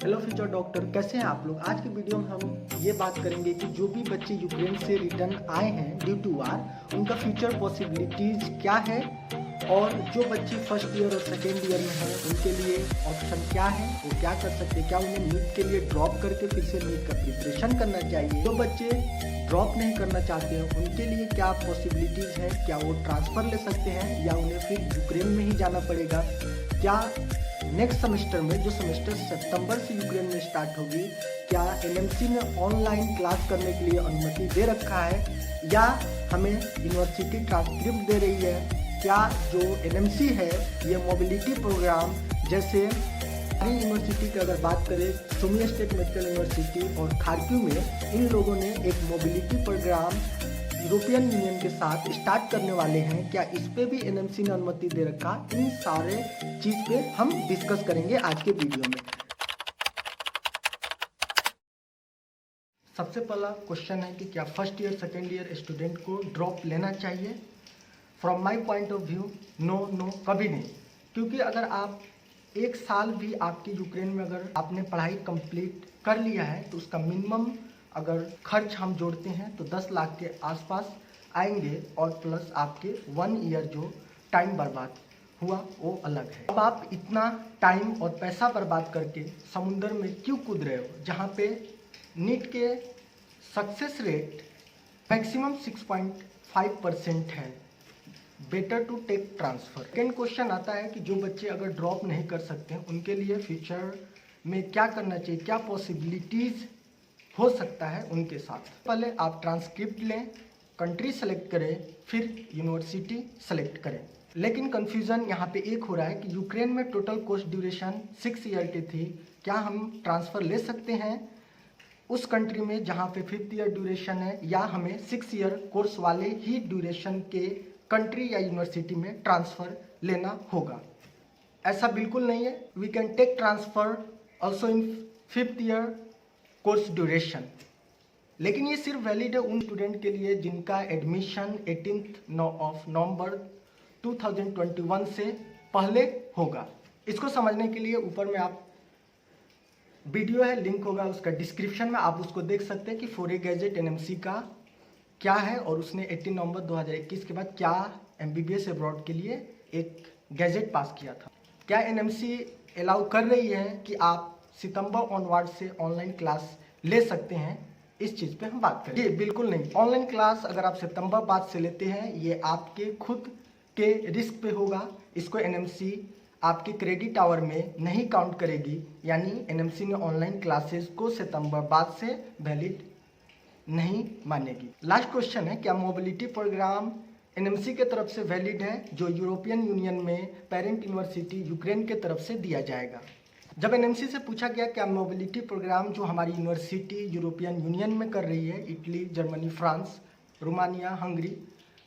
Hello future doctor, कैसे हैं आप लोग। आज की वीडियो में हम ये बात करेंगे कि जो भी बच्चे यूक्रेन से रिटर्न आए हैं ड्यू टू वार, उनका फ्यूचर पॉसिबिलिटीज़ क्या है, और जो बच्चे फर्स्ट ईयर और सेकेंड ईयर में हैं उनके लिए ऑप्शन क्या है, वो क्या कर सकते हैं। क्या उन्हें नीट के लिए ड्रॉप करके फिर से नीट का प्रिपरेशन करना चाहिए। जो बच्चे ड्रॉप नहीं करना चाहते हैं उनके लिए क्या पॉसिबिलिटीज़ है, क्या वो ट्रांसफ़र ले सकते हैं या उन्हें फिर यूक्रेन में ही जाना पड़ेगा। क्या नेक्स्ट सेमेस्टर में, जो सेमेस्टर सितंबर से यूक्रेन में स्टार्ट होगी, क्या एनएमसी में ऑनलाइन क्लास करने के लिए अनुमति दे रखा है या हमें यूनिवर्सिटी ट्रांसक्रिप्ट दे रही है। क्या जो एनएमसी है ये मोबिलिटी प्रोग्राम, जैसे हमारी यूनिवर्सिटी की अगर बात करें, सुमी स्टेट मेडिकल यूनिवर्सिटी और खार्किव में, इन लोगों ने एक मोबिलिटी प्रोग्राम यूरोपियन यूनियन के साथ स्टार्ट करने वाले हैं। क्या इस पे भी एनएमसी ने अनुमति दे रखा। इन सारे चीज़ पे हम डिस्कस करेंगे आज के वीडियो में। सबसे पहला क्वेश्चन है कि क्या first year second year student को ड्रॉप लेना चाहिए। From my point of view no, कभी नहीं। क्योंकि अगर आप एक साल भी आपकी यूक्रेन में अगर आपने पढ़ाई कंप्लीट कर लिया है तो उसका मिनिमम अगर खर्च हम जोड़ते हैं तो 10 लाख के आसपास आएंगे, और प्लस आपके 1 ईयर जो टाइम बर्बाद हुआ वो अलग है। अब आप इतना टाइम और पैसा बर्बाद करके समुंदर में क्यों कूद रहे हो, जहाँ पे नीट के सक्सेस रेट मैक्सिमम 6.5% है। Better to take transfer. Second question आता है कि जो बच्चे अगर ड्रॉप नहीं कर सकते हैं उनके लिए फ्यूचर में क्या करना चाहिए, क्या पॉसिबिलिटीज़ हो सकता है उनके साथ। पहले आप ट्रांसक्रिप्ट लें, कंट्री सेलेक्ट करें, फिर यूनिवर्सिटी सेलेक्ट करें। लेकिन कन्फ्यूज़न यहाँ पे एक हो रहा है कि यूक्रेन में टोटल कोर्स ड्यूरेशन 6 ईयर की थी। क्या हम ट्रांसफ़र ले सकते हैं उस कंट्री में जहाँ पे 5th ईयर ड्यूरेशन है, या हमें 6 ईयर कोर्स वाले ही ड्यूरेशन के कंट्री या यूनिवर्सिटी में ट्रांसफ़र लेना होगा। ऐसा बिल्कुल नहीं है। We can take transfer also in 5th year course duration. लेकिन ये सिर्फ वैलिड है उन स्टूडेंट के लिए जिनका एडमिशन 18 ऑफ नवंबर 2021 से पहले होगा। इसको समझने के लिए ऊपर में आप वीडियो है, लिंक होगा उसका डिस्क्रिप्शन में, आप उसको देख सकते हैं कि फोरे गैजेट एनएमसी का क्या है, और उसने 18 नवंबर 2021 के बाद क्या एमबीबीएस अब्रॉड के लिए एक गैजेट पास किया था। क्या एनएमसी अलाउ कर रही है कि आप सितंबर ऑनवर्ड से ऑनलाइन क्लास ले सकते हैं, इस चीज़ पे हम बात करें। ये बिल्कुल नहीं। ऑनलाइन क्लास अगर आप सितंबर बाद से लेते हैं ये आपके खुद के रिस्क पे होगा। इसको एनएमसी आपके क्रेडिट आवर में नहीं काउंट करेगी, यानी एनएमसी ने ऑनलाइन क्लासेस को सितंबर बाद से वैलिड नहीं मानेगी। लास्ट क्वेश्चन है, क्या मोबिलिटी प्रोग्राम एनएमसी के तरफ से वैलिड है जो यूरोपियन यूनियन में पेरेंट यूनिवर्सिटी यूक्रेन के तरफ से दिया जाएगा। जब एनएमसी से पूछा गया क्या मोबिलिटी प्रोग्राम जो हमारी यूनिवर्सिटी यूरोपियन यूनियन में कर रही है, Italy, Germany, France, Romania, Hungary,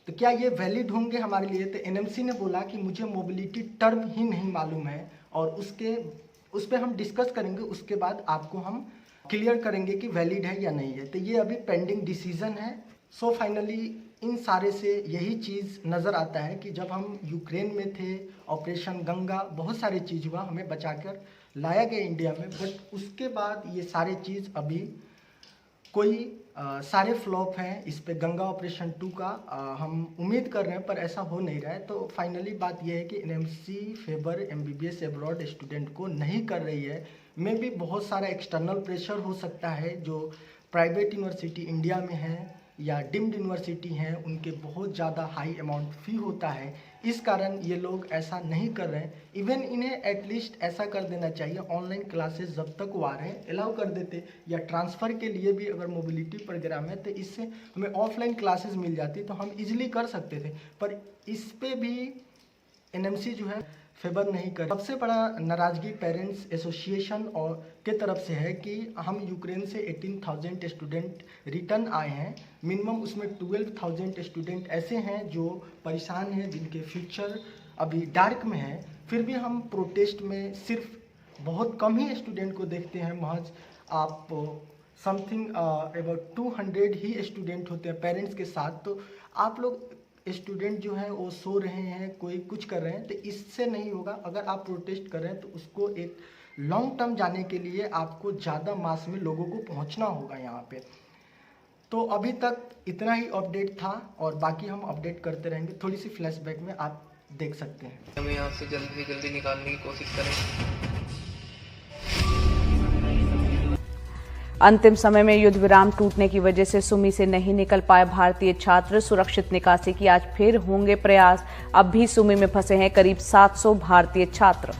तो क्या ये वैलिड होंगे हमारे लिए, तो एनएमसी ने बोला कि मुझे मोबिलिटी टर्म ही नहीं मालूम है, और उस पर हम डिस्कस करेंगे, उसके बाद आपको हम क्लियर करेंगे कि वैलिड है या नहीं है। तो ये अभी पेंडिंग डिसीजन है। सो फाइनली इन सारे से यही चीज़ नज़र आता है कि जब हम यूक्रेन में थे, ऑपरेशन गंगा, बहुत सारी चीज़ हुआ, हमें बचाकर लाया गया इंडिया में, बट उसके बाद ये सारे चीज़ अभी कोई सारे फ्लॉप हैं। इस पे गंगा ऑपरेशन 2 का हम उम्मीद कर रहे हैं पर ऐसा हो नहीं रहा है। तो फाइनली बात यह है कि NMC favour MBBS abroad student को नहीं कर रही है। में भी बहुत सारा एक्सटर्नल प्रेशर हो सकता है, जो प्राइवेट यूनिवर्सिटी इंडिया में है या डीम्ड यूनिवर्सिटी हैं, उनके बहुत ज़्यादा हाई अमाउंट फ़ी होता है, इस कारण ये लोग ऐसा नहीं कर रहे हैं। इवन इन्हें एटलीस्ट ऐसा कर देना चाहिए, ऑनलाइन क्लासेस जब तक वार है अलाउ कर देते, या ट्रांसफ़र के लिए भी अगर मोबिलिटी प्रोग्राम है तो इससे हमें ऑफलाइन क्लासेस मिल जाती तो हम इजीली कर सकते थे, पर इस पे भी एनएमसी जो है फेवर नहीं कर। सबसे बड़ा नाराज़गी पेरेंट्स एसोसिएशन और के तरफ से है कि हम यूक्रेन से 18,000 स्टूडेंट रिटर्न आए हैं, मिनिमम उसमें 12,000 स्टूडेंट ऐसे हैं जो परेशान हैं, जिनके फ्यूचर अभी डार्क में है। फिर भी हम प्रोटेस्ट में सिर्फ बहुत कम ही स्टूडेंट को देखते हैं, महज आप समथिंग अबाउट 200 ही स्टूडेंट होते हैं पेरेंट्स के साथ। तो आप लोग स्टूडेंट जो हैं वो सो रहे हैं, कोई कुछ कर रहे हैं, तो इससे नहीं होगा। अगर आप प्रोटेस्ट कर रहे हैं तो उसको एक लॉन्ग टर्म जाने के लिए आपको ज़्यादा मास में लोगों को पहुंचना होगा यहाँ पे। तो अभी तक इतना ही अपडेट था और बाकी हम अपडेट करते रहेंगे। थोड़ी सी फ्लैशबैक में आप देख सकते हैं। हमें यहाँ से जल्दी से जल्दी निकालने की कोशिश करें। अंतिम समय में युद्ध विराम टूटने की वजह से सुमी से नहीं निकल पाए भारतीय छात्र। सुरक्षित निकासी की आज फिर होंगे प्रयास। अब भी सुमी में फंसे हैं करीब 700 भारतीय छात्र।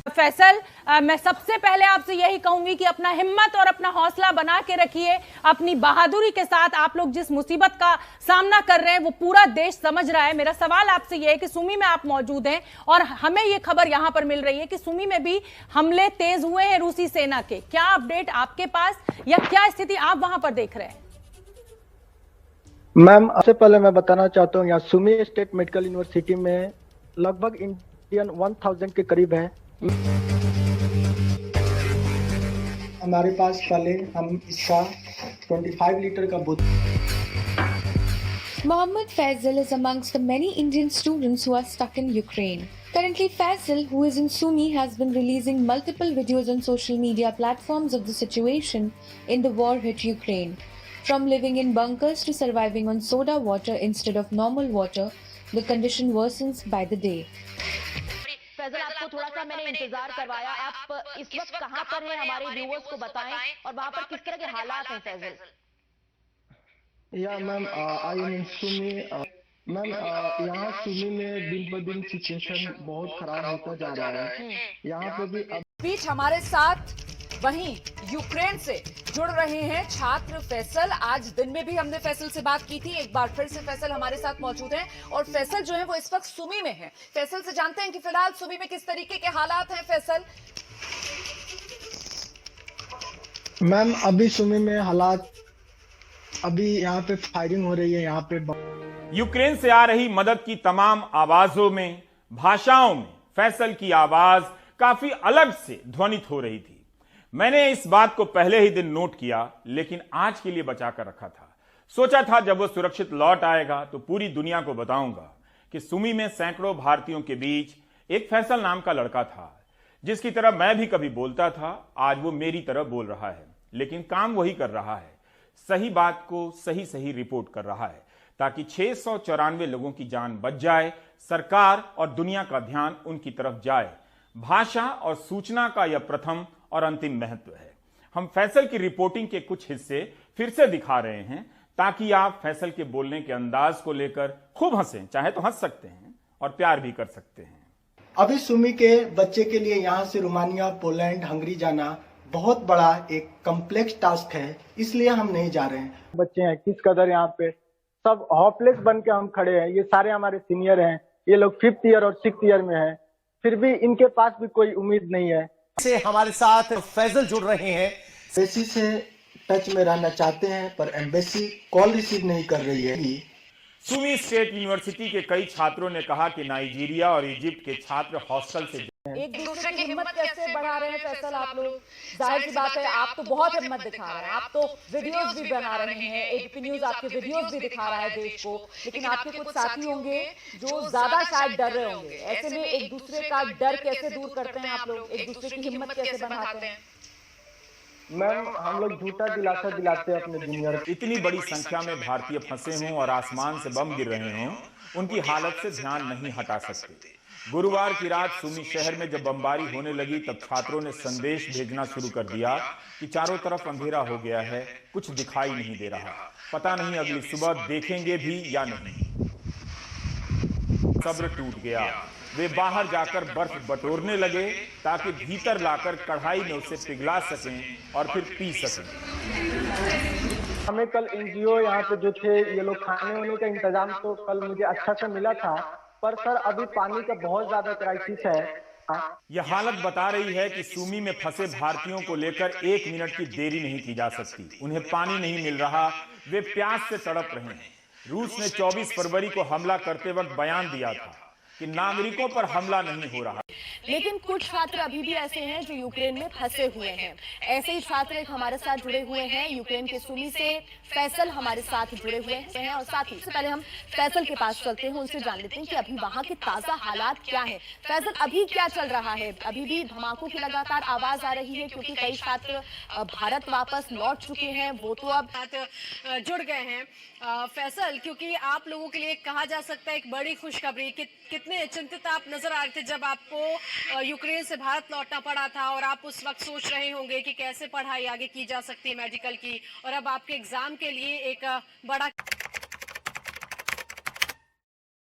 फैसल, मैं सबसे पहले आपसे यही कहूंगी कि अपना हिम्मत और अपना हौसला बना के रखिए। अपनी बहादुरी के साथ आप लोग जिस मुसीबत का सामना कर रहे हैं वो पूरा देश समझ रहा है। मेरा सवाल आपसे यह है कि सुमी में आप मौजूद हैं और हमें यह खबर यहां पर मिल रही है कि सुमी में भी हमले तेज हुए हैं रूसी सेना के। क्या अपडेट आपके पास या क्या स्थिति आप वहां पर देख रहे हैं? मैम, सबसे पहले मैं बताना चाहता हूँ, यहाँ सुमी स्टेट मेडिकल यूनिवर्सिटी में लगभग इंडियन 1000 के करीब है। हमारे पास पहले हम इसका 25 लीटर का बोतल। Mohammed Faisal is amongst the many Indian students who are stuck in Ukraine. Currently, Faisal, who is in Sumy, has been releasing multiple videos on social media platforms of the situation in the war-hit Ukraine. From living in bunkers to surviving on soda water instead of normal water, the condition worsens by the day. Faizal, आपको थोड़ा सा मैंने इंतजार करवाया। आप इस वक्त कहां पर हैं, हमारे व्यूअर्स को बताएं और वहां पर किस तरह के हालात हैं फैजल? या ma'am, I am in Sumy. Ma'am, यहाँ सुमी में दिन ब दिन सिचुएशन बहुत खराब होता जा रहा है। यहाँ पे भी बीच हमारे साथ वहीं यूक्रेन से जुड़ रहे हैं छात्र फैसल। आज दिन में भी हमने फैसल से बात की थी। एक बार फिर से फैसल हमारे साथ मौजूद हैं और फैसल जो है वो इस वक्त सुमी में है। फैसल से जानते हैं कि फिलहाल सुमी में किस तरीके के हालात हैं। फैसल, मैम, अभी सुमी में हालात, अभी यहाँ पे फायरिंग हो रही है। यहाँ पे यूक्रेन से आ रही मदद की तमाम आवाजों में, भाषाओं में फैसल की आवाज काफी अलग से ध्वनित हो रही थी। मैंने इस बात को पहले ही दिन नोट किया, लेकिन आज के लिए बचा कर रखा था। सोचा था जब वो सुरक्षित लौट आएगा तो पूरी दुनिया को बताऊंगा कि सुमी में सैकड़ों भारतीयों के बीच एक फैसल नाम का लड़का था, जिसकी तरह मैं भी कभी बोलता था। आज वो मेरी तरह बोल रहा है, लेकिन काम वही कर रहा है। सही बात को सही सही रिपोर्ट कर रहा है ताकि 694 लोगों की जान बच जाए। सरकार और दुनिया का ध्यान उनकी तरफ जाए। भाषा और सूचना का यह प्रथम और अंतिम महत्व है। हम फैसल की रिपोर्टिंग के कुछ हिस्से फिर से दिखा रहे हैं ताकि आप फैसल के बोलने के अंदाज को लेकर खूब हंसें, चाहे तो हंस सकते हैं और प्यार भी कर सकते हैं। अभी सुमी के बच्चे के लिए यहाँ से रोमानिया, पोलैंड, हंगरी जाना बहुत बड़ा एक कॉम्प्लेक्स टास्क है, इसलिए हम नहीं जा रहे हैं। बच्चे हैं किस कदर यहाँ पे सब होपलेस बन के हम खड़े हैं। ये सारे हमारे सीनियर हैं, ये लोग 5th ईयर और 6th ईयर में हैं, फिर भी इनके पास भी कोई उम्मीद नहीं है। से हमारे साथ फैजल जुड़ रहे हैं। एम्बेसी से टच में रहना चाहते हैं पर एम्बेसी कॉल रिसीव नहीं कर रही है। सुमी स्टेट यूनिवर्सिटी के कई छात्रों ने कहा कि नाइजीरिया और इजिप्ट के छात्र हॉस्टल से एक दूसरे की हिम्मत कैसे बढ़ा रहे हैं फैसल आप लोग? जाहिर सी बात है, आप तो बहुत हिम्मत दिखा रहे हैं। आप तो वीडियोस भी बना रहे हैं, एबीपी न्यूज आपके वीडियोस भी दिखा रहा है देश को, लेकिन आपके कुछ साथी होंगे जो ज्यादा शायद डर रहे होंगे। ऐसे में एक दूसरे का डर कैसे दूर करते हैं आप लोग? एक दूसरे की हिम्मत कैसे बढ़ाते हैं? मैम, हम लोग झूठा दिलासा दिलाते हैं अपने जूनियर। इतनी बड़ी संख्या में भारतीय फंसे हों और आसमान से बम गिर रहे हों, उनकी हालत से ध्यान नहीं हटा सकते। गुरुवार की रात सुमी शहर में जब बमबारी होने लगी तब छात्रों ने संदेश भेजना शुरू कर दिया कि चारों तरफ अंधेरा हो गया है, कुछ दिखाई नहीं दे रहा, पता नहीं अगली सुबह देखेंगे भी या नहीं। सब्र टूट गया। वे बाहर जाकर बर्फ बटोरने लगे ताकि भीतर लाकर कढ़ाई में उसे पिघला सकें और फिर पी सकें। हमें कल एनजीओ यहाँ पे जो थे, ये लोग खाने वाने का इंतजाम तो कल मुझे अच्छा से मिला था, पर सर अभी पानी का बहुत ज्यादा क्राइसिस है। यह हालत बता रही है कि सुमी में फंसे भारतीयों को लेकर 1 मिनट की देरी नहीं की जा सकती। उन्हें पानी नहीं मिल रहा, वे प्यास से तड़प रहे हैं। रूस ने 24 फरवरी को हमला करते वक्त बयान दिया था, कि नागरिकों पर हमला नहीं हो रहा। लेकिन कुछ छात्र अभी भी ऐसे हैं जो यूक्रेन में फंसे हुए हैं। ऐसे ही छात्र एक हमारे साथ जुड़े हुए हैं यूक्रेन के सुमी से। फैसल हमारे साथ जुड़े हुए हैं और साथ ही से पहले हम फैसल के पास चलते हैं, उनसे जान लेते हैं कि अभी वहां के ताजा हालात क्या हैं। फैसल, अभी क्या चल रहा है? अभी भी धमाकों की लगातार आवाज आ रही है क्योंकि कई छात्र भारत वापस लौट चुके हैं, वो तो अब जुड़ गए हैं। फैसल, क्योंकि आप लोगों के लिए कहा जा सकता है एक बड़ी खुशखबरी कि कितने चिंतित आप नजर आ रहे थे जब आपको यूक्रेन से भारत लौटना पड़ा था और आप उस वक्त सोच रहे होंगे कि कैसे पढ़ाई आगे की जा सकती है मेडिकल की, और अब आपके एग्जाम के लिए एक बड़ा